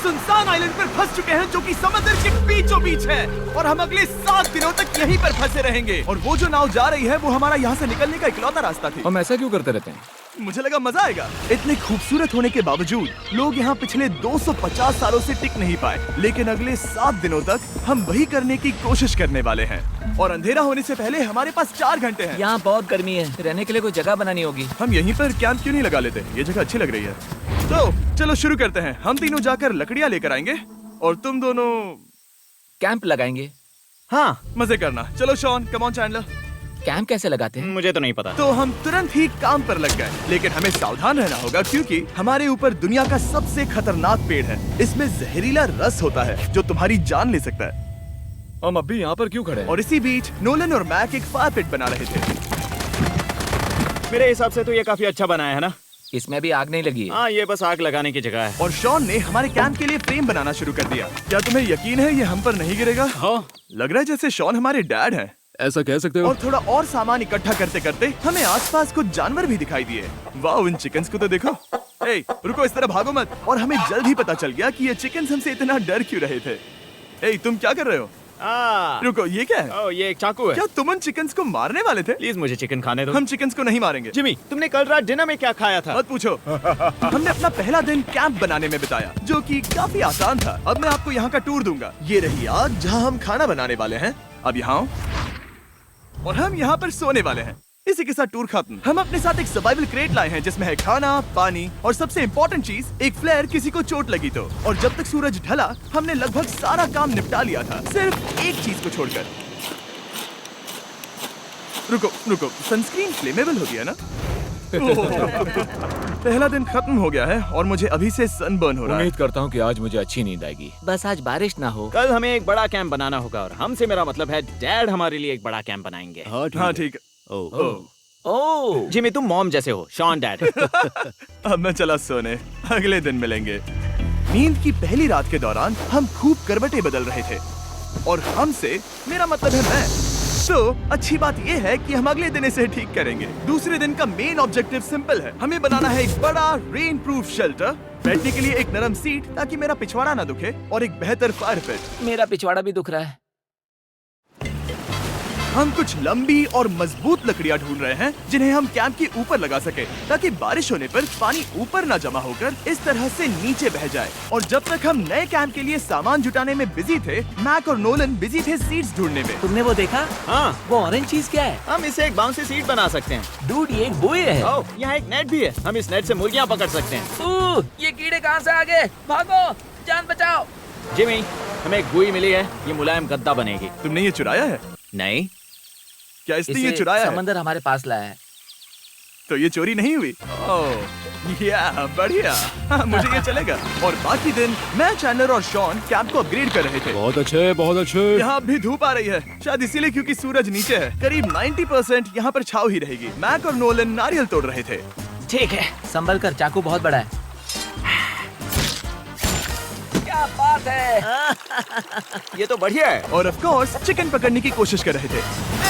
सुनसान आइलैंड पर फंस चुके हैं जो कि समुद्र के बीचों बीच है और हम अगले 7 दिनों तक यहीं पर फंसे रहेंगे। और वो जो नाव जा रही है वो हमारा यहाँ से निकलने का इकलौता रास्ता थी। हम ऐसा क्यों करते रहते हैं? मुझे लगा मजा आएगा। इतने खूबसूरत होने के बावजूद लोग यहाँ पिछले 250 सालों से टिक नहीं पाए, लेकिन अगले 7 दिनों तक हम वही करने की कोशिश करने वाले हैं। और अंधेरा होने से पहले हमारे पास 4 घंटे हैं। यहाँ बहुत गर्मी है, रहने के लिए कोई जगह बनानी होगी। हम यहीं पर कैंप क्यों नहीं लगा लेते? ये जगह अच्छी लग रही है। तो चलो शुरू करते हैं। हम तीनों जाकर लकड़ियाँ लेकर आएंगे और तुम दोनों कैंप लगाएंगे। हाँ, मजे करना। चलो Shawn, come on Chandler. Camp कैसे लगाते हैं? मुझे तो नहीं पता। तो हम तुरंत ही काम पर लग गए, लेकिन हमें सावधान रहना होगा क्योंकि हमारे ऊपर दुनिया का सबसे खतरनाक पेड़ है। इसमें जहरीला रस होता है जो तुम्हारी जान ले सकता है। हम अभी यहाँ पर क्यों खड़े हैं? और इसी बीच नोलन और मैक एक फायर पिट बना रहे थे। मेरे हिसाब से तो ये काफी अच्छा बनाया है ना? इसमें भी आग नहीं लगी है। हाँ, ये बस आग लगाने की जगह है। और शॉन ने हमारे कैंप के लिए फ्रेम बनाना शुरू कर दिया। क्या तुम्हें यकीन है ये हम पर नहीं गिरेगा? हाँ। लग रहा है जैसे शॉन हमारे डैड हैं। ऐसा कह सकते हो? और थोड़ा और सामान इकट्ठा करते करते हमें आसपास कुछ जानवर भी दिखाई दिए। वाह, इन चिकन्स को तो देखो। ए, रुको, इस तरह भागो मत। और हमें जल्द ही पता चल गया कि ये चिकन्स हमसे इतना डर क्यों रहे थे। ए, तुम क्या कर रहे हो? रुको, ये क्या है? ये एक चाकू है। क्या तुम उन चिकन्स को मारने वाले थे? प्लीज मुझे चिकन खाने दो। हम चिकन्स को नहीं मारेंगे। जिमी, तुमने कल रात डिनर में क्या खाया था? मत पूछो। हमने अपना पहला दिन कैंप बनाने में बिताया, जो कि काफी आसान था। अब मैं आपको यहाँ का टूर दूंगा। ये रही आग जहाँ हम खाना बनाने वाले हैं। अब यहाँ आओ। और हम यहाँ पर सोने वाले हैं। इसी के साथ टूर खत्म। हम अपने साथ एक सर्वाइवल क्रेट लाए हैं जिसमें है खाना, पानी और सबसे इम्पोर्टेंट चीज एक फ्लेयर किसी को चोट लगी तो। और जब तक सूरज ढला हमने लगभग सारा काम निपटा लिया था, सिर्फ एक चीज को छोड़कर। रुको, सनस्क्रीन फ्लेमेबल हो गया ना? पहला दिन खत्म हो गया है और मुझे अभी से सनबर्न हो रहा है। उम्मीद करता हूँ कि आज मुझे अच्छी नींद आएगी। बस आज बारिश ना हो। कल हमें एक बड़ा कैंप बनाना होगा और हमसे मेरा मतलब है डैड हमारे लिए एक बड़ा कैंप बनाएंगे। हाँ ठीक है। ओह, जिमी, तुम मॉम जैसे हो, शॉन डैड। अब मैं चला सोने, अगले दिन मिलेंगे। नींद की पहली रात के दौरान हम खूब करवटें बदल रहे थे और हमसे मेरा मतलब है मैं। तो अच्छी बात यह है कि हम अगले दिन इसे ठीक करेंगे। दूसरे दिन का मेन ऑब्जेक्टिव सिंपल है। हमें बनाना है एक बड़ा रेन प्रूफ शेल्टर, बैठने के लिए एक नरम सीट ताकि मेरा पिछवाड़ा ना दुखे और एक बेहतर फायर पिट। मेरा पिछवाड़ा भी दुख रहा है। हम कुछ लंबी और मजबूत लकड़ियां ढूंढ रहे हैं जिन्हें हम कैंप के ऊपर लगा सके ताकि बारिश होने पर पानी ऊपर न जमा होकर इस तरह से नीचे बह जाए। और जब तक हम नए कैंप के लिए सामान जुटाने में बिजी थे, मैक और नोलन बिजी थे सीड्स ढूंढने में। तुमने वो देखा? हाँ, वो ऑरेंज चीज क्या है? हम इसे एक बाउंसी सीट बना सकते हैं। डूड, ये एक बुए है। यहाँ एक नेट भी है। हम इस नेट से मुर्गियाँ पकड़ सकते हैं। ये कीड़े कहाँ से आ गए? भागो, जान बचाओ। जिमी, हमें एक बुई मिली है। ये मुलायम गद्दा बनेगी। तुमने ये चुराया है? नहीं। क्या इसने ये चुराया है? समंदर हमारे पास लाया है। तो ये चोरी नहीं हुई? ओह, या बढ़िया। मुझे ये चलेगा। और बाकी दिन मैं, चैंडलर और शॉन कैंप को अपग्रेड कर रहे थे। बहुत अच्छे, बहुत अच्छे। यहाँ भी धूप आ रही है, शायद इसीलिए क्योंकि सूरज नीचे है। करीब 90% यहाँ पर छाव ही रहेगी। मैक और नोलन नारियल तोड़ रहे थे। ठीक है, संभल कर, चाकू बहुत बड़ा है। क्या बात है। ये तो बढ़िया है। और ऑफ कोर्स चिकन पकड़ने की कोशिश कर रहे थे।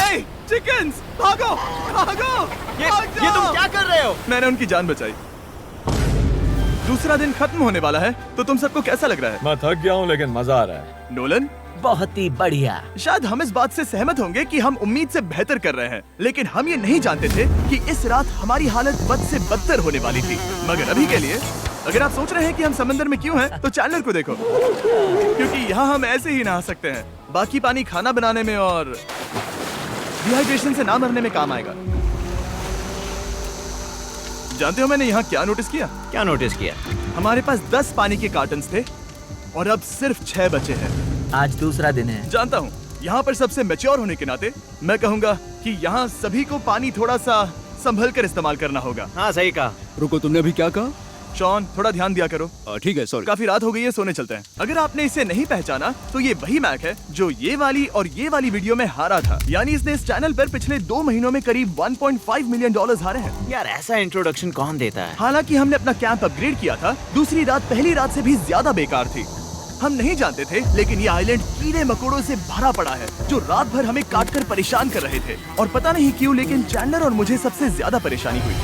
ए, चिकन्स, भागो, भागो, ये तुम क्या कर रहे हो? मैंने उनकी जान बचाई। दूसरा दिन खत्म होने वाला है, तो तुम सबको कैसा लग रहा है? मैं थक गया हूँ लेकिन मजा आ रहा है। नोलन? बहुत ही बढ़िया। शायद हम इस बात से सहमत होंगे कि हम उम्मीद से बेहतर कर रहे हैं, लेकिन हम ये नहीं जानते थे कि इस रात हमारी हालत बद से बदतर होने वाली थी। मगर अभी के लिए अगर आप सोच रहे हैं कि हम समंदर में क्यों हैं, तो चैंडलर को देखो, क्योंकि यहाँ हम ऐसे ही नहा सकते हैं। बाकी पानी खाना बनाने में और डिहाइड्रेशन से ना मरने में काम आएगा। जानते हो मैंने यहाँ क्या नोटिस किया? क्या नोटिस किया? हमारे पास 10 पानी के कार्टन्स थे और अब सिर्फ 6 बचे हैं। आज दूसरा दिन है। जानता हूँ, यहाँ पर सबसे मैच्योर होने के नाते मैं कहूँगा कि यहाँ सभी को पानी थोड़ा सा संभल कर इस्तेमाल करना होगा। हाँ, सही कहा। रुको, तुमने अभी क्या कहा? शॉन, थोड़ा ध्यान दिया करो। ठीक है, सॉरी। काफी रात हो गई है, सोने चलते हैं। अगर आपने इसे नहीं पहचाना तो ये वही मैक है जो ये वाली और ये वाली वीडियो में हारा था। यानी इसने इस चैनल पर पिछले 2 महीनों में करीब $1.5 मिलियन हारे हैं। यार, ऐसा इंट्रोडक्शन कौन देता है? हालांकि हमने अपना कैंप अपग्रेड किया था, दूसरी रात पहली रात से भी ज्यादा बेकार थी। हम नहीं जानते थे, लेकिन ये आइलैंड कीड़े मकोड़ों से भरा पड़ा है जो रात भर हमें काटकर परेशान कर रहे थे। और पता नहीं क्यों, लेकिन चैंडलर और मुझे सबसे ज्यादा परेशानी हुई।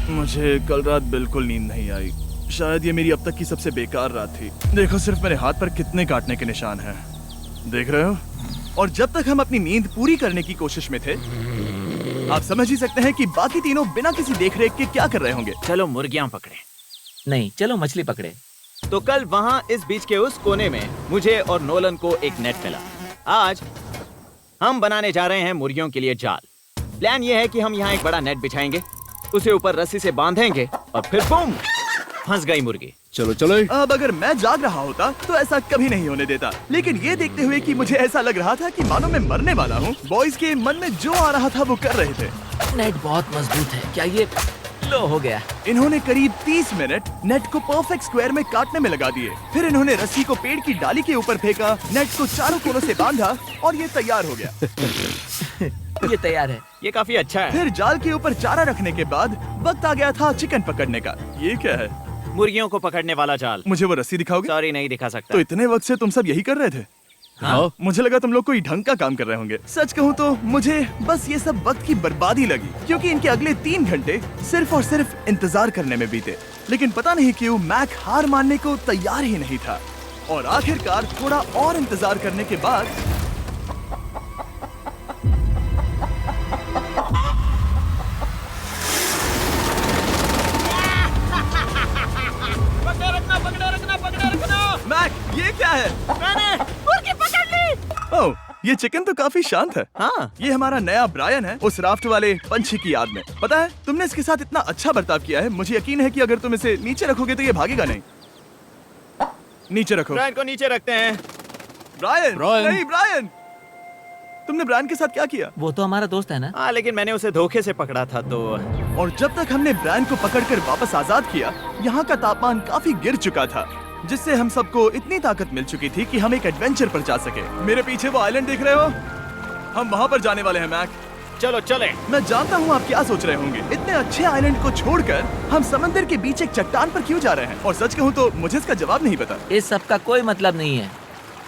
मुझे कल रात बिल्कुल नींद नहीं आई। शायद ये मेरी अब तक की सबसे बेकार रात थी। देखो सिर्फ मेरे हाथ पर कितने काटने के निशान हैं। देख रहे हो? और जब तक हम अपनी नींद पूरी करने की कोशिश में थे, आप समझ ही सकते हैं कि बाकी तीनों बिना किसी देखरेख के क्या कर रहे होंगे। चलो मुर्गियां पकड़े। नहीं, चलो मछली पकड़े। तो कल वहाँ इस बीच के उस कोने में मुझे और नोलन को एक नेट मिला। आज हम बनाने जा रहे हैं मुर्गियों के लिए जाल। प्लान ये है कि हम यहाँ एक बड़ा नेट बिछाएंगे, उसे ऊपर रस्सी से बांधेंगे और फिर बूम, फंस गई मुर्गी। चलो चलो। अब अगर मैं जाग रहा होता तो ऐसा कभी नहीं होने देता, लेकिन ये देखते हुए कि मुझे ऐसा लग रहा था कि मानो मैं मरने वाला हूँ, बॉयज के मन में जो आ रहा था वो कर रहे थे। नेट बहुत मजबूत है। क्या ये लो हो गया? इन्होंने करीब 30 मिनट नेट को परफेक्ट स्क्वायर में काटने में लगा दिए। फिर इन्होंने रस्सी को पेड़ की डाली के ऊपर फेंका, नेट को चारों कोनों से बांधा और ये तैयार हो गया। ये तैयार है। ये काफी अच्छा है। फिर जाल के ऊपर चारा रखने के बाद वक्त आ गया था चिकन पकड़ने का। ये क्या है? मुर्गियों को पकड़ने वाला जाल। मुझे वो रस्सी दिखाओगे? सॉरी, नहीं दिखा सकता। तो इतने वक्त से तुम सब यही कर रहे थे? हाँ। मुझे लगा तुम लोग कोई ढंग का काम कर रहे होंगे। सच कहूँ तो मुझे बस ये सब वक्त की बर्बादी लगी, क्योंकि इनके अगले 3 घंटे सिर्फ और सिर्फ इंतजार करने में बीते। लेकिन पता नहीं क्यों मैक हार मानने को तैयार ही नहीं था, और आखिरकार थोड़ा और इंतजार करने के बाद मैक, ये क्या है? मैंने मुर्गी पकड़ ली। ओह, ये चिकन तो काफी शांत है। हाँ। ये हमारा नया ब्रायन है, उस राफ्ट वाले पंछी की याद में। पता है, तुमने इसके साथ इतना अच्छा बर्ताव किया है, मुझे यकीन है कि अगर तुम इसे नीचे रखोगे तो ये भागेगा नहीं। नीचे रखो। ब्रायन को नीचे रखते हैं। Brian, Brian. नहीं ब्रायन। तुमने ब्रायन के साथ क्या किया? वो तो हमारा दोस्त है ना। हाँ, लेकिन मैंने उसे धोखे से पकड़ा था तो। और जब तक हमने ब्रायन को पकड़कर वापस आजाद किया, यहाँ का तापमान काफी गिर चुका था, जिससे हम सबको इतनी ताकत मिल चुकी थी कि हम एक एडवेंचर पर जा सके। मेरे पीछे वो आइलैंड देख रहे हो? हम वहाँ पर जाने वाले हैं मैक। चलो चले। मैं जानता हूँ आप क्या सोच रहे होंगे, इतने अच्छे आइलैंड को छोड़कर हम समंदर के बीच एक चट्टान पर क्यों जा रहे हैं? और सच कहूँ तो मुझे इसका जवाब नहीं पता। इस सब का कोई मतलब नहीं है।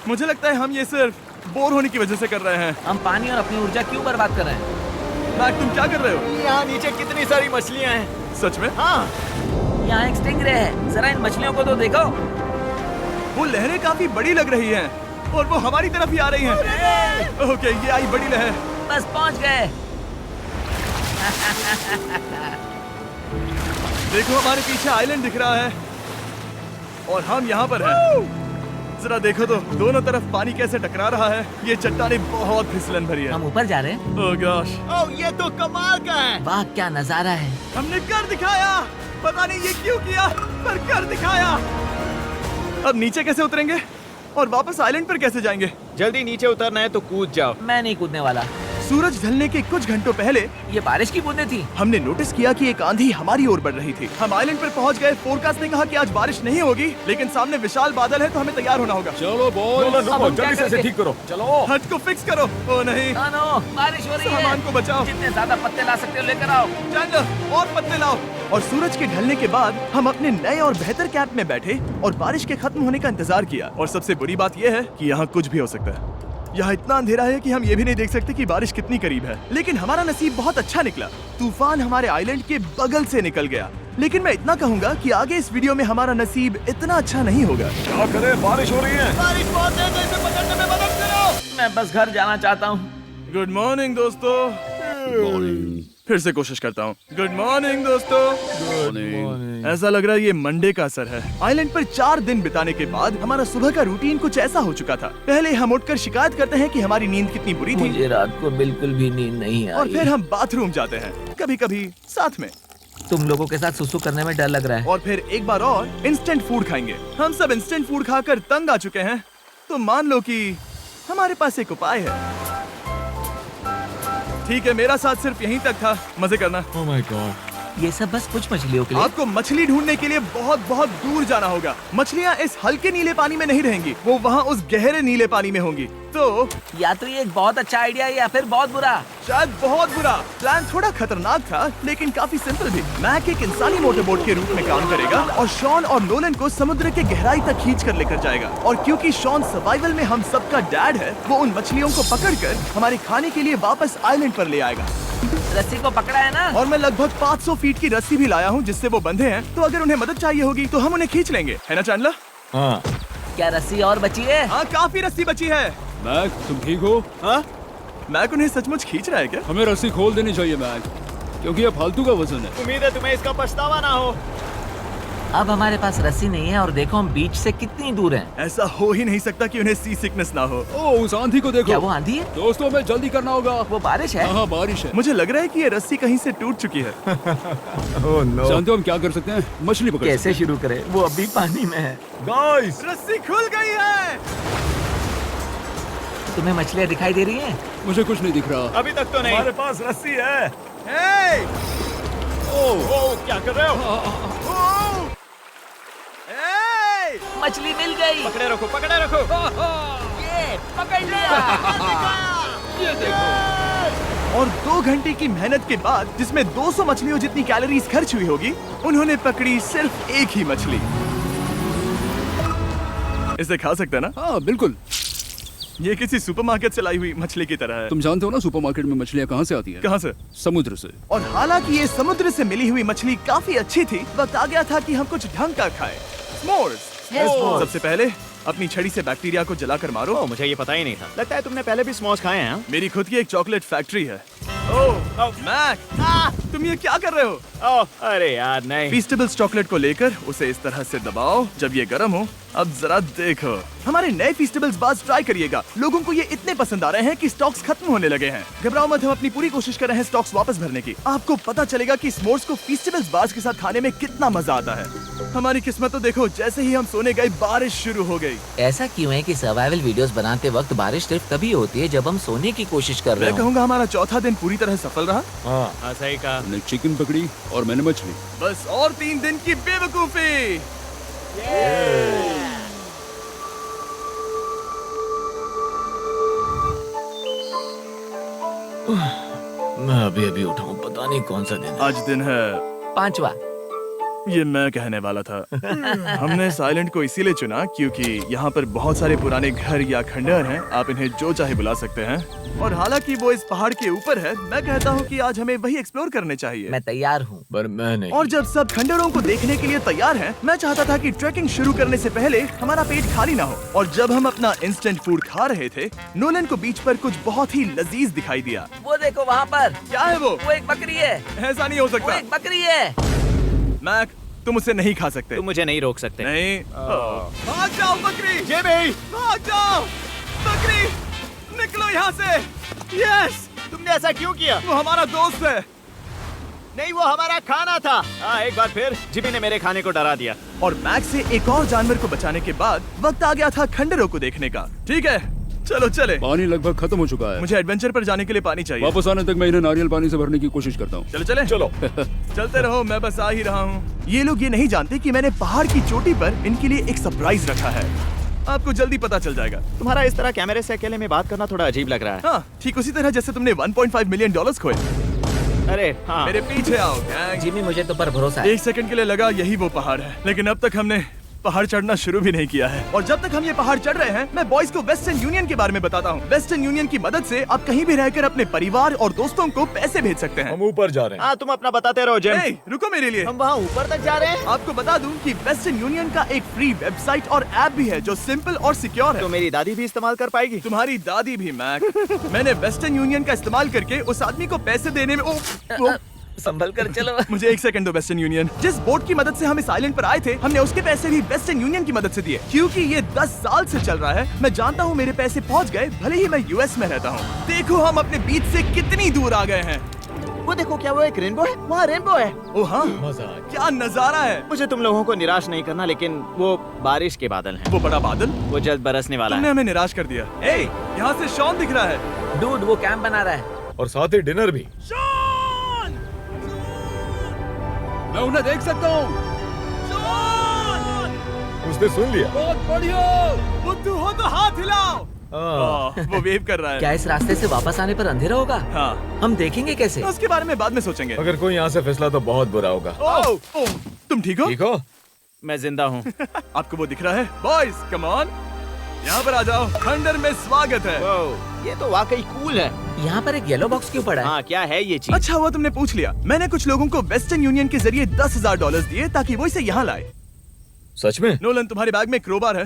मुझे लगता है हम ये सिर्फ बोर होने की वजह से कर रहे हैं। हम पानी और अपनी ऊर्जा क्यों बर्बाद कर रहे हैं? मैक, तुम क्या कर रहे हो? यहाँ नीचे कितनी सारी मछलियाँ हैं। सच में? हाँ। यहाँ एक स्टिंगरे है, जरा इन मछलियों को तो देखो। वो लहरें काफी बड़ी लग रही हैं और वो हमारी तरफ ही आ रही हैं। ओके, ये आई बड़ी लहर। बस पहुँच गए। देखो हमारे पीछे आइलैंड दिख रहा है और हम यहाँ पर हैं। जरा देखो तो दोनों तरफ पानी कैसे टकरा रहा है। ये चट्टानें बहुत फिसलन भरी है। हम ऊपर जा रहे हैं। ओह गॉश, ओह, ये तो कमाल का है। वाह, क्या नजारा है। हमने कर दिखाया। पता नहीं ये क्यों किया, पर कर दिखाया। अब नीचे कैसे उतरेंगे और वापस आइलैंड पर कैसे जाएंगे? जल्दी नीचे उतरना है तो कूद जाओ। मैं नहीं कूदने वाला। सूरज ढलने के कुछ घंटों पहले ये बारिश की बूंदें थी। हमने नोटिस किया कि एक आंधी हमारी ओर बढ़ रही थी। हम आइलैंड पर पहुंच गए। फोरकास्ट ने कहा कि आज बारिश नहीं होगी, लेकिन सामने विशाल बादल है तो हमें तैयार होना होगा। चलो बॉय, अब हम क्या जल्दी से इसे करेंगे? ठीक करो। चलो। हट को फिक्स करो। ओ नहीं, नो, बारिश हो रही है। सामान को बचाओ। जितने ज्यादा पत्ते ला सकते हो लेकर आओ। चैंडलर, और पत्ते लाओ। और सूरज के ढलने के बाद हम अपने नए और बेहतर कैंप में बैठे और बारिश के खत्म होने का इंतजार किया। और सबसे बुरी बात यह है कि यहाँ कुछ भी हो सकता है। यहाँ इतना अंधेरा है कि हम ये भी नहीं देख सकते कि बारिश कितनी करीब है। लेकिन हमारा नसीब बहुत अच्छा निकला। तूफान हमारे आइलैंड के बगल से निकल गया। लेकिन मैं इतना कहूँगा कि आगे इस वीडियो में हमारा नसीब इतना अच्छा नहीं होगा। क्या करें, बारिश हो रही है। बारिश बहुत तेज है, इसे पकड़ने में मदद करो। मैं बस घर जाना चाहता हूँ। गुड मॉर्निंग दोस्तों। फिर से कोशिश करता हूँ। गुड मॉर्निंग दोस्तों। ऐसा लग रहा है ये मंडे का असर है। आइलैंड पर 4 दिन बिताने के बाद हमारा सुबह का रूटीन कुछ ऐसा हो चुका था। पहले हम उठकर शिकायत करते हैं कि हमारी नींद कितनी बुरी थी, मुझे रात को बिल्कुल भी नींद नहीं और आई। फिर हम बाथरूम जाते हैं, कभी कभी साथ में, तुम लोगों के साथ सुसु करने में डर लग रहा है। और फिर एक बार और इंस्टेंट फूड खाएंगे। हम सब इंस्टेंट फूड खाकर तंग आ चुके हैं, तो मान लो कि हमारे पास एक उपाय है। ठीक है, मेरा साथ सिर्फ यहीं तक था। मजे करना। Oh my God. ये सब बस कुछ मछलियों के लिए। आपको मछली ढूंढने के लिए बहुत बहुत दूर जाना होगा। मछलियाँ इस हल्के नीले पानी में नहीं रहेंगी, वो वहाँ उस गहरे नीले पानी में होंगी। तो या तो ये एक बहुत अच्छा आइडिया है या फिर बहुत बुरा। शायद बहुत बुरा। प्लान थोड़ा खतरनाक था, लेकिन काफी सिंपल भी। मैक एक इंसानी मोटरबोट के रूप में काम करेगा और शॉन और नोलन को समुद्र के गहराई तक खींच कर लेकर जाएगा। और क्योंकि शॉन सर्वाइवल में हम सबका डैड है, वो उन मछलियों को पकड़कर हमारे खाने के लिए वापस आइलैंड पर ले आएगा। रस्सी को पकड़ा है ना? और मैं लगभग 500 फीट की रस्सी भी लाया हूँ जिससे वो बंधे हैं, तो अगर उन्हें मदद चाहिए होगी तो हम उन्हें खींच लेंगे, है ना चैंडलर? हाँ। क्या रस्सी और बची है? हाँ, काफी रस्सी बची है। मैक, तुम ठीक हो? हाँ? मैक उन्हें सचमुच खींच रहा है क्या? हमें रस्सी खोल देनी चाहिए मैक, क्योंकि ये फालतू का वजन है। उम्मीद है तुम्हें इसका पछतावा ना हो। अब हमारे पास रस्सी नहीं है और देखो हम बीच से कितनी दूर हैं। ऐसा हो ही नहीं सकता कि उन्हें सी सिकनेस ना हो। ओ, उस आंधी को देखो। क्या वो आंधी है? दोस्तों, हमें जल्दी करना होगा। वो बारिश है? हाँ, बारिश है। मुझे लग रहा है कि ये रस्सी कहीं से टूट चुकी है। जानते हो हम क्या कर सकते हैं? मछली पकड़ कैसे शुरू करें? वो अभी पानी में है। गाइस, रस्सी खुल गई है। तुम्हें मछलियाँ दिखाई दे रही हैं? मुझे कुछ नहीं दिख रहा। अभी तक तो नहीं। हमारे पास रस्सी है। हे! ओह, क्या कर रहे हो? ओह! हे! मछली मिल गई। पकड़े रखो, पकड़े रखो। ये पकड़ लिया। ये देखो। और 2 घंटे की मेहनत के बाद, जिसमें 200 मछलियों जितनी कैलोरीज खर्च हुई होगी, उन्होंने पकड़ी सिर्फ एक ही मछली। इसे खा सकते हैं ना? हाँ, बिल्कुल। ये किसी सुपरमार्केट से लाई हुई मछली की तरह है। तुम जानते हो ना सुपरमार्केट में मछलियाँ कहाँ से आती हैं? कहाँ से? समुद्र से। और हालांकि ये समुद्र से मिली हुई मछली काफी अच्छी थी, वक्त आ गया था कि हम कुछ ढंग का खाएं। स्मोर्स। सबसे पहले अपनी छड़ी से बैक्टीरिया को जलाकर मारो। ओह, मुझे ये पता ही नहीं था। लगता है तुमने पहले भी स्मोक्स खाए हैं। मेरी खुद की एक चॉकलेट फैक्ट्री है। ओह मैक, तुम ये क्या कर रहे हो? ओह, अरे यार नहीं। फीस्टेबल्स चॉकलेट को लेकर उसे इस तरह से दबाओ जब ये गर्म हो। अब जरा देखो, हमारे नए फीस्टेबल्स बार्स ट्राई करिएगा। लोगों को ये इतने पसंद आ रहे हैं कि स्टॉक्स खत्म होने लगे हैं। घबराओ मत, हम अपनी पूरी कोशिश कर रहे हैं स्टॉक्स वापस भरने की। आपको पता चलेगा कि s'mores को फीस्टेबल्स बार्स के साथ खाने में कितना मजा आता है। हमारी किस्मत तो देखो, जैसे ही हम सोने गए बारिश शुरू हो गई। ऐसा क्यों है कि सर्वाइवल वीडियोस बनाते वक्त बारिश सिर्फ तभी होती है जब हम सोने की कोशिश कर रहे मैं हो? कहूँगा हमारा चौथा दिन पूरी तरह सफल रहा। हाँ, सही कहा। मैंने चिकन पकड़ी और मैंने मछली। बस और 3 दिन की बेवकूफी। मैं अभी उठा हूँ, पता नहीं कौन सा दिन। आज दिन है 5वां। ये मैं कहने वाला था। हमने साइलेंट को इसीलिए चुना क्योंकि यहाँ पर बहुत सारे पुराने घर या खंडहर हैं, आप इन्हें जो चाहे बुला सकते हैं। और हालांकि वो इस पहाड़ के ऊपर है, मैं कहता हूँ कि आज हमें वही एक्सप्लोर करने चाहिए। मैं तैयार हूँ। पर मैं नहीं। और जब सब खंडहरों को देखने के लिए तैयार हैं, मैं चाहता था कि ट्रैकिंग शुरू करने से पहले हमारा पेट खाली ना हो। और जब हम अपना इंस्टेंट फूड खा रहे थे, नोलन को बीच पर कुछ बहुत ही लजीज दिखाई दिया। वो देखो वहाँ पर। क्या है वो? वो एक बकरी है। ऐसा नहीं हो वो सकता। एक बकरी है। मैक, तुम उसे नहीं खा सकते। तुम मुझे नहीं रोक सकते। नहीं। भाग जाओ बकरी। ये भी। भाग जाओ बकरी, निकलो यहाँ से। यस, तुमने ऐसा क्यों किया? वो हमारा दोस्त है। नहीं, वो हमारा खाना था। एक बार फिर जिमी ने मेरे खाने को डरा दिया। और मैक्स से एक और जानवर को बचाने के बाद वक्त आ गया था खंडहरों को देखने का। ठीक है, चलो चले। पानी लगभग खत्म हो चुका है। मुझे एडवेंचर पर जाने के लिए पानी चाहिए। वापस आने तक मैं इन्हें नारियल पानी से भरने की कोशिश करता हूँ। चलो चले। चलो। चलते रहो, मैं बस आ ही रहा हूँ। ये लोग ये नहीं जानते कि मैंने पहाड़ की चोटी पर इनके लिए एक सरप्राइज रखा है। आपको जल्दी पता चल जाएगा। तुम्हारा इस तरह कैमरे से अकेले में बात करना थोड़ा अजीब लग रहा है। हाँ, ठीक उसी तरह जैसे तुमने $1.5 मिलियन खोए। अरे हाँ। मेरे पीछे आओ गैंग। जिमी, मुझे तो पर भरोसा है। 1 सेकंड के लिए लगा यही वो पहाड़ है, लेकिन अब तक हमने पहाड़ चढ़ना शुरू भी नहीं किया है। और जब तक हम ये पहाड़ चढ़ रहे हैं, मैं बॉयज को वेस्टर्न यूनियन के बारे में बताता हूँ। वेस्टर्न यूनियन की मदद से आप कहीं भी रहकर अपने परिवार और दोस्तों को पैसे भेज सकते हैं। हम ऊपर जा रहे हैं। हाँ, तुम अपना बताते रहो जिम। ए, रुको मेरे लिए। हम वहाँ ऊपर तक जा रहे हैं। आपको बता दूं कि वेस्टर्न यूनियन का एक फ्री वेबसाइट और ऐप भी है जो सिंपल और सिक्योर है। तो मेरी दादी भी इस्तेमाल कर पाएगी। तुम्हारी दादी भी मैक। मैंने वेस्टर्न यूनियन का इस्तेमाल करके उस आदमी को पैसे देने में संभल कर चलो। मुझे 1 सेकंड दो। वेस्टर्न यूनियन, जिस बोट की मदद से हम इस आइलैंड पर आए थे, हमने उसके पैसे भी वेस्टर्न यूनियन की मदद से दिए। क्योंकि ये 10 साल से चल रहा है, मैं जानता हूँ मेरे पैसे पहुँच गए, भले ही मैं यूएस में रहता हूँ। देखो हम अपने बीच से कितनी दूर आ गए हैं। वो देखो, क्या वो एक रेनबो है? वहाँ रेनबो है। ओ हाँ, मजा। क्या नजारा है। मुझे तुम लोगों को निराश नहीं करना, लेकिन वो बारिश के बादल हैं। वो बड़ा बादल, वो जल्द बरसने वाला तुमने है। हमें निराश कर दिया। ए, यहाँ से शॉन दिख रहा है। डूड, वो कैंप बना रहा है। और साथ ही डिनर भी। शॉन! मैं उन्हें देख सकता हूँ। शॉन! उसने सुन लिया। बहुत बढ़िया। बुद्धू हो तो हाथ हिलाओ। वो वेव कर रहा है। क्या इस रास्ते से वापस आने पर अंधेरा होगा? हाँ, हम देखेंगे कैसे? उसके बारे में बाद में सोचेंगे। अगर कोई यहाँ से फिसला तो बहुत बुरा होगा। ओह, तुम ठीक हो? ठीक हो? मैं जिंदा हूँ। आपको वो दिख रहा है? बॉयज कम ऑन, यहाँ पर आ जाओ। खंडर में स्वागत है। ये तो वाकई कूल है। यहाँ पर एक येलो बॉक्स क्यों पड़ा है? हाँ, क्या है ये चीज? अच्छा हुआ तुमने पूछ लिया। मैंने कुछ लोगों को वेस्टर्न यूनियन के जरिए $10,000 दिए ताकि वो इसे यहाँ लाए। सच में? नोलन, तुम्हारे बैग में क्रोबार है।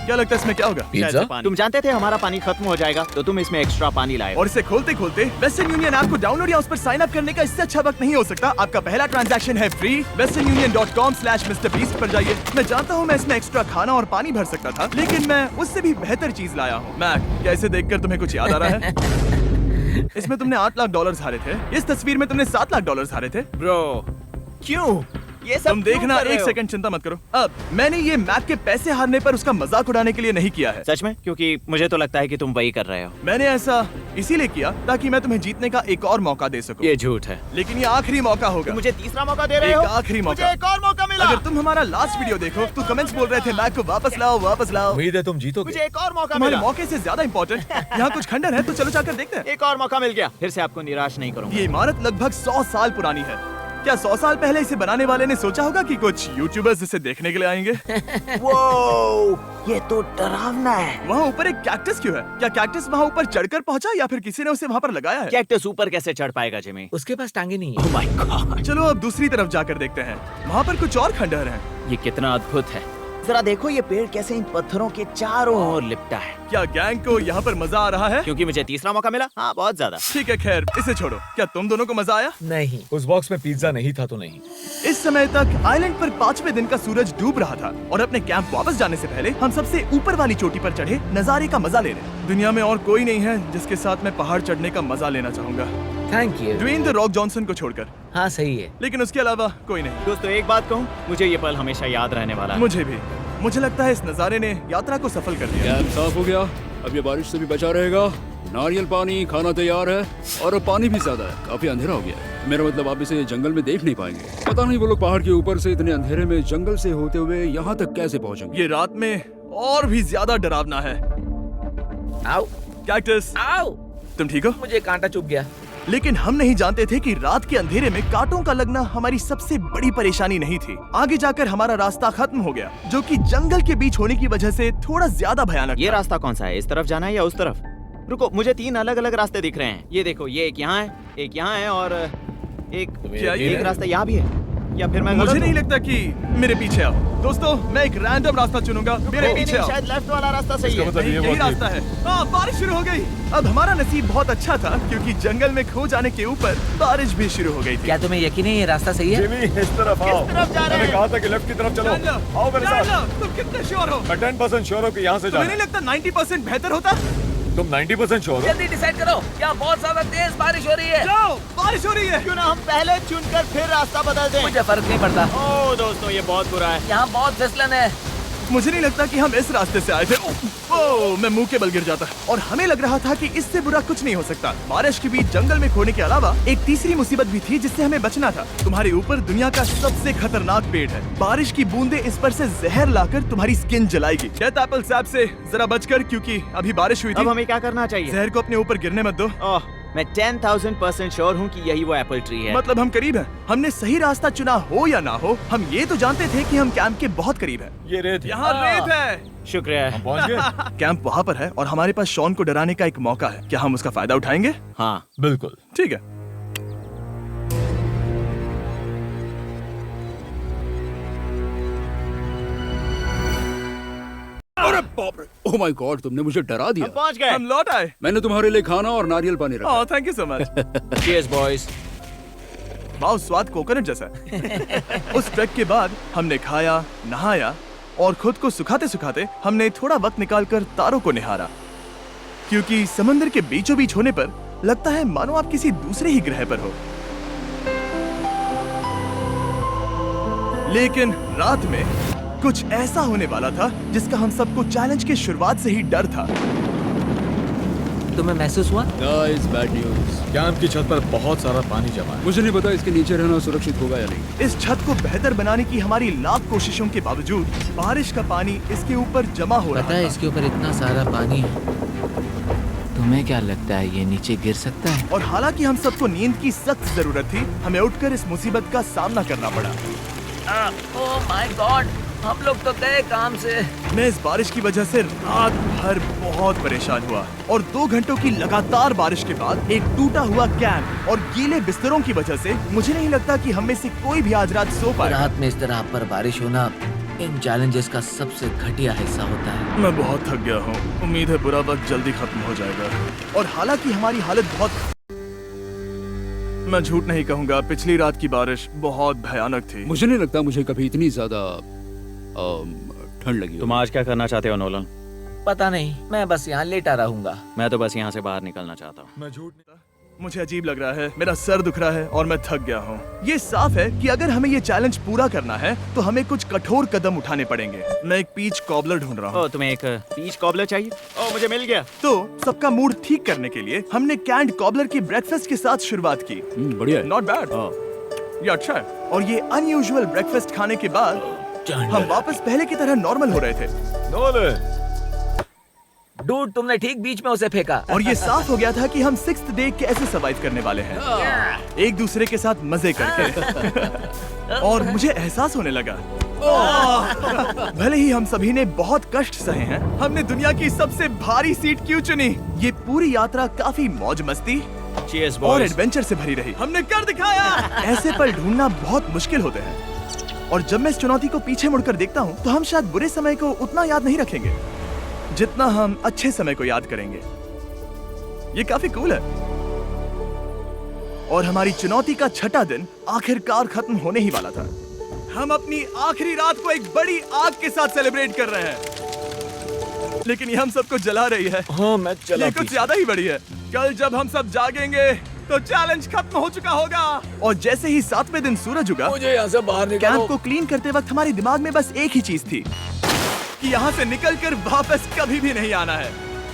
क्या लगता है इसमें क्या होगा? शायद से पानी। तुम जानते थे हमारा पानी खत्म हो जाएगा, तो तुम इसमें एक्स्ट्रा पानी लाए। और इसे खोलते खोलते वेस्टर्न यूनियन ऐप को डाउनलोड या उस पर साइन अप करने का इससे अच्छा वक्त नहीं हो सकता। आपका पहला ट्रांजैक्शन है फ्री। westernunion.com/MrBeast पर जाइए। मैं जानता हूँ मैं इसमें एक्स्ट्रा खाना और पानी भर सकता था, लेकिन मैं उससे भी बेहतर चीज लाया हूँ। मैक, क्या इसे देखकर तुम्हें कुछ याद आ रहा है? इसमें तुमने $8 लाख हारे थे। इस तस्वीर में तुमने $7 लाख हारे थे। ब्रो, क्यों? ये सब तुम क्यों देखना, कर रहे एक हो? सेकंड चिंता मत करो। अब मैंने ये मैक के पैसे हारने पर उसका मजाक उड़ाने के लिए नहीं किया है। सच में? क्योंकि मुझे तो लगता है कि तुम वही कर रहे हो। मैंने ऐसा इसीलिए किया ताकि मैं तुम्हें जीतने का एक और मौका दे सकूं। ये झूठ है। लेकिन ये आखिरी मौका होगा। तुम मुझे तीसरा मौका दे रहे एक हो? आखिरी मौका। मुझे एक और मौका मिला। अगर तुम हमारा लास्ट वीडियो देखो तो कमेंट्स बोल रहे थे मैक को वापस लाओ, वापस लाओ। उम्मीद है तुम जीतोगे। मुझे एक और मौका तुम्हारे मिला। मौके से ज्यादा इम्पोर्टेंट यहाँ कुछ खंडर है, तो चलो जाकर देखते हैं। एक और मौका मिल गया। फिर से आपको निराश नहीं करूंगा। ये इमारत लगभग 100 साल पुरानी है। क्या 100 साल पहले इसे बनाने वाले ने सोचा होगा कि कुछ यूट्यूबर्स इसे देखने के लिए आएंगे? वो ये तो डरावना है। वहाँ ऊपर एक कैक्टस क्यों है? क्या कैक्टस वहाँ ऊपर चढ़कर पहुँचा या फिर किसी ने उसे वहाँ पर लगाया है? कैक्टस ऊपर कैसे चढ़ पाएगा जिमी? उसके पास टांगे नहीं है। ओह माय गॉड, चलो अब दूसरी तरफ जाकर देखते हैं। वहाँ पर कुछ और खंडहर हैं। ये कितना अद्भुत है। जरा देखो ये पेड़ कैसे इन पत्थरों के चारों ओर लिपटा है। क्या गैंग को यहाँ पर मजा आ रहा है? क्योंकि मुझे तीसरा मौका मिला। हाँ, बहुत ज्यादा। ठीक है, खैर इसे छोड़ो। क्या तुम दोनों को मजा आया? नहीं। उस बॉक्स में पिज्जा नहीं था तो नहीं। इस समय तक आइलैंड पर 5वें दिन का सूरज डूब रहा था और अपने कैंप वापस जाने से पहले हम सबसे ऊपर वाली चोटी पर चढ़े नजारे का मजा ले रहे। दुनिया में और कोई नहीं है जिसके साथ मैं पहाड़ चढ़ने का मजा लेना चाहूंगा, thank you. Dwayne the Rock Johnson को छोड़कर। हाँ सही है। लेकिन उसके अलावा कोई नहीं। दोस्तों, एक बात कहूँ, मुझे ये पल हमेशा याद रहने वाला है। मुझे भी। मुझे लगता है इस नजारे ने यात्रा को सफल कर दिया। कैंप साफ हो गया, अब ये बारिश से भी बचा रहेगा। नारियल पानी, खाना तैयार है और अब पानी भी ज्यादा है। काफी अंधेरा हो गया है। मेरा मतलब आप इसे जंगल में देख नहीं पाएंगे। पता नहीं वो लोग पहाड़ के ऊपर से इतने अंधेरे में जंगल से होते हुए यहाँ तक कैसे पहुँचेंगे। ये रात में और भी ज्यादा डरावना है। आओ कैक्टस, आओ। तुम ठीक हो? मुझे कांटा चुभ गया। लेकिन हम नहीं जानते थे कि रात के अंधेरे में कांटों का लगना हमारी सबसे बड़ी परेशानी नहीं थी। आगे जाकर हमारा रास्ता खत्म हो गया, जो कि जंगल के बीच होने की वजह से थोड़ा ज्यादा भयानक ये था। रास्ता कौन सा है? इस तरफ जाना है या उस तरफ? रुको, मुझे 3 अलग अलग रास्ते दिख रहे हैं। ये देखो, ये एक यहाँ है, एक यहाँ है और एक क्या ये एक रास्ता यहाँ भी है। या फिर मैं मुझे गलत नहीं हूँ? लगता कि मेरे पीछे आओ। दोस्तों, मैं एक रैंडम रास्ता चुनूंगा। मेरे नहीं, पीछे नहीं, आओ। शायद लेफ्ट वाला रास्ता सही है। मतलब नहीं, ये यही बात रास्ता है। हाँ, बारिश शुरू हो गई। अब हमारा नसीब बहुत अच्छा था क्योंकि जंगल में खो जाने के ऊपर बारिश भी शुरू हो गई थी। क्या तुम्हें यकीन है ये रास्ता सही है? जिमी, इस तरफ आओ। तरफ जा रहे मैंने हैं? कहा था कि लेफ्ट की तरफ चलो। जान लो, आओ मेरे जान साथ। लो, तुम कितने श्योर हो? मैं 10% श्योर हूँ कि यहाँ से तुम्हें जाना नहीं है। लगता 90% बेहतर होता? तुम 90% श्योर हो? जल्दी डिसाइड करो। क्या बहुत ज्यादा तेज बारिश हो रही है? जाओ, बारिश हो रही है। क्यों ना हम पहले चुनकर फिर रास्ता बदल दें? मुझे फर्क नहीं पड़ता। ओह दोस्तों, ये बहुत बुरा है। यहाँ बहुत फिसलन है। मुझे नहीं लगता कि हम इस रास्ते से आए थे। ओह, मैं मुंह के बल गिर जाता। और हमें लग रहा था कि इससे बुरा कुछ नहीं हो सकता। बारिश के बीच जंगल में खोने के अलावा एक तीसरी मुसीबत भी थी जिससे हमें बचना था। तुम्हारे ऊपर दुनिया का सबसे खतरनाक पेड़ है। बारिश की बूंदें इस पर से जहर लाकर तुम्हारी स्किन जलाएगी। डेथ एप्पल सैप से जरा बचकर, क्योंकि अभी बारिश हुई अब थी। हमें क्या करना चाहिए? जहर को अपने ऊपर गिरने मत दो। ओह, मैं 10,000% श्योर हूँ कि यही वो एप्पल ट्री है। मतलब हम करीब हैं। हमने सही रास्ता चुना हो या ना हो, हम ये तो जानते थे कि हम कैंप के बहुत करीब हैं। ये रेत है। यहाँ रेत है। शुक्रिया। हम पहुँच गए? कैंप वहाँ पर है और हमारे पास शॉन को डराने का एक मौका है। क्या हम उसका फायदा उठाएंगे? हाँ, बिल्कुल। ठीक है। अरे बाप रे, ओह माय गॉड, तुमने मुझे डरा दिया। हम पहुँच गए। हम लौट आए। मैंने तुम्हारे लिए खाना और नारियल पानी रखा। Oh, thank you so much. Cheers, boys. वाह, स्वाद कोकोनट जैसा है। उस ट्रैक के बाद हमने खाया, नहाया और खुद को सुखाते सुखाते हमने थोड़ा वक्त निकालकर तारों को निहारा, क्योंकि समंदर के बीचों बीच होने पर लगता है मानो आप किसी दूसरे ही ग्रह पर हो। लेकिन रात में कुछ ऐसा होने वाला था जिसका हम सबको चैलेंज के शुरुआत से ही डर था। तुम्हें महसूस हुआ? Guys, bad news. कैंप की छत पर बहुत सारा पानी जमा है। मुझे नहीं पता इसके नीचे रहना सुरक्षित होगा या नहीं। इस छत को बेहतर बनाने की हमारी लाख कोशिशों के बावजूद बारिश का पानी इसके ऊपर जमा हो रहा पता है था। इसके ऊपर इतना सारा पानी है। तुम्हें क्या लगता है ये नीचे गिर सकता है? और हालांकि हम सबको नींद की सख्त जरूरत थी, हमें उठकर इस मुसीबत का सामना करना पड़ा। ओह माय गॉड, हम लोग तो गए काम से। मैं इस बारिश की वजह से रात भर बहुत परेशान हुआ और 2 घंटों की लगातार बारिश के बाद एक टूटा हुआ कैंप और गीले बिस्तरों की वजह से मुझे नहीं लगता कि हम में से कोई भी आज रात सो पाएगा। रात में इस तरह पर बारिश होना इन चैलेंजेस का सबसे घटिया हिस्सा होता है। मैं बहुत थक गया हूँ। उम्मीद है बुरा वक्त जल्दी खत्म हो जाएगा। और हालांकि हमारी हालत बहुत, मैं झूठ नहीं कहूँगा, पिछली रात की बारिश बहुत भयानक थी। मुझे नहीं लगता मुझे कभी इतनी ज्यादा ठंड लगी तुम आज क्या करना चाहते हो नोलन? पता नहीं, मैं बस यहाँ लेटा रहूंगा। मैं तो बस यहाँ से बाहर निकलना चाहता हूँ। मैं झूठ नहीं, मुझे अजीब लग रहा है, मेरा सर दुख रहा है और मैं थक गया हूँ। ये साफ है कि अगर हमें ये चैलेंज पूरा करना है तो हमें कुछ कठोर कदम उठाने पड़ेंगे। मैं एक पीच कॉबलर ढूंढ रहा हूँ। ओ, तुम्हें एक पीच कॉबलर चाहिए? ओ, मुझे मिल गया। तो सबका मूड ठीक करने के लिए हमने कैंड कॉबलर की ब्रेकफास्ट के साथ शुरुआत की। बढ़िया है। नॉट बैड, ये अच्छा है। और ये अनयूजुअल ब्रेकफास्ट खाने के बाद हम वापस पहले की तरह नॉर्मल हो रहे थे। नोलन, डूड, तुमने ठीक बीच में उसे फेंका। और ये साफ हो गया था कि हम 6th डे कैसे सर्वाइव करने वाले हैं, एक दूसरे के साथ मजे करके। और मुझे एहसास होने लगा, भले ही हम सभी ने बहुत कष्ट सहे हैं, हमने दुनिया की सबसे भारी सीट क्यों चुनी। ये पूरी यात्रा काफी मौज मस्ती Cheers, और boys. एडवेंचर से भरी रही। हमने कर दिखाया। ऐसे पल ढूंढना बहुत मुश्किल होते हैं और जब मैं इस चुनौती को पीछे मुड़कर देखता हूँ तो हम शायद बुरे समय को उतना याद नहीं रखेंगे जितना हम अच्छे समय को याद करेंगे। ये काफी कूल है। और हमारी चुनौती का 6ठा दिन आखिरकार खत्म होने ही वाला था। हम अपनी आखिरी रात को एक बड़ी आग के साथ सेलिब्रेट कर रहे हैं, लेकिन ये हम सबको जला रही है। हाँ मैं चला। ये कुछ ज्यादा ही बड़ी है। कल जब हम सब जागेंगे तो चैलेंज खत्म हो चुका होगा। और जैसे ही 7वें दिन सूरज उगा, मुझे यहाँ से बाहर कैंप निकालो। को क्लीन करते वक्त हमारे दिमाग में बस एक ही चीज थी कि यहाँ से निकलकर वापस कभी भी नहीं आना है।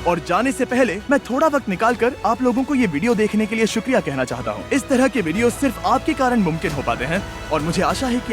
और जाने से पहले मैं थोड़ा वक्त निकालकर आप लोगों को ये वीडियो देखने के लिए शुक्रिया कहना चाहता हूँ। इस तरह के वीडियो सिर्फ आपके कारण मुमकिन हो पाते हैं और मुझे आशा है कि आप